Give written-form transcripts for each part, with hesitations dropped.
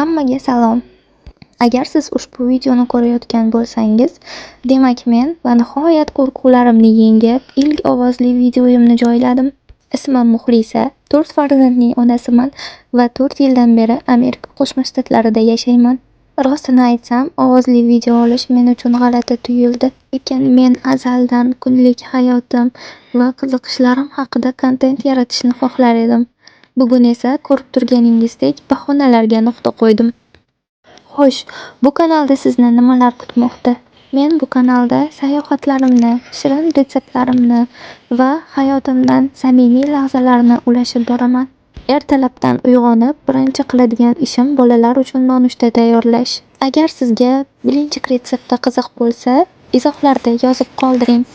Hammaga salom. Agar siz ushbu videoni ko'rayotgan bo'lsangiz, demak men va nihoyat qo'rquvlarimni yengib, ilk ovozli videoyimni joyladim. Ismim Muxlisa, 4 farzandning onasiman va 4 yildan beri Amerika Qo'shma Shtatlarida yashayman. Rostini aytsam, ovozli video olish men uchun g'alati tuyuldi. Lekin men azaldan kunlik hayotim va qiziqishlarim haqida kontent yaratishni xohlar edim. Bugun esa ko'rib turganingizdek bahonalarga nuqta qo'ydim. Xo'sh, bu kanalda sizni nimalar kutmoqda? Men bu kanalda sayohatlarimni, shirin retseptlarimni va hayotimdan samimiy lahzalarni ulashib boraman. Ertalabdan uyg'onib, birinchi qiladigan ishim bolalar uchun nonushta tayyorlash. Agar sizga birinchi retseptda qiziq bo'lsa, izohlarda yozib qoldiring.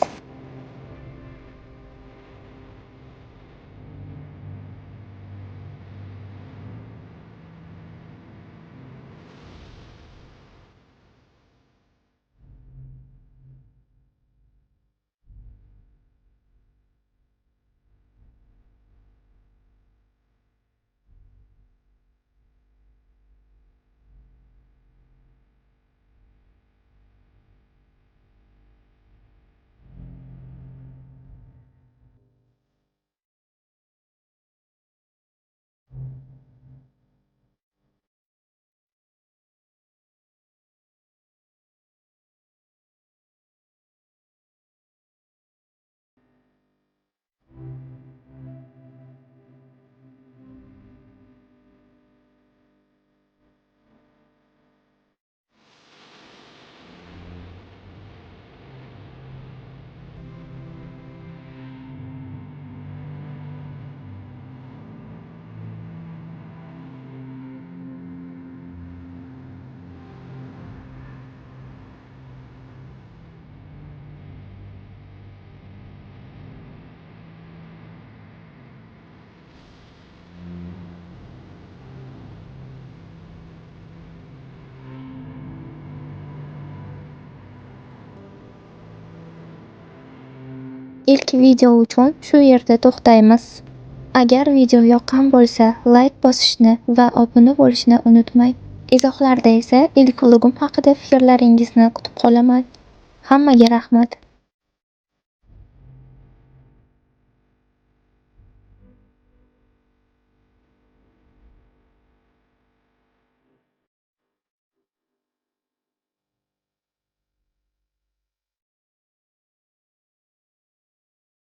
Ilk video uchun shu yerda to'xtaymiz. Agar video yoqqan bo'lsa, like bosishni va obuna bo'lishni unutmang. Izohlarda esa ilk vlogim haqida fikrlaringizni kutib qolaman. Hammaga rahmat.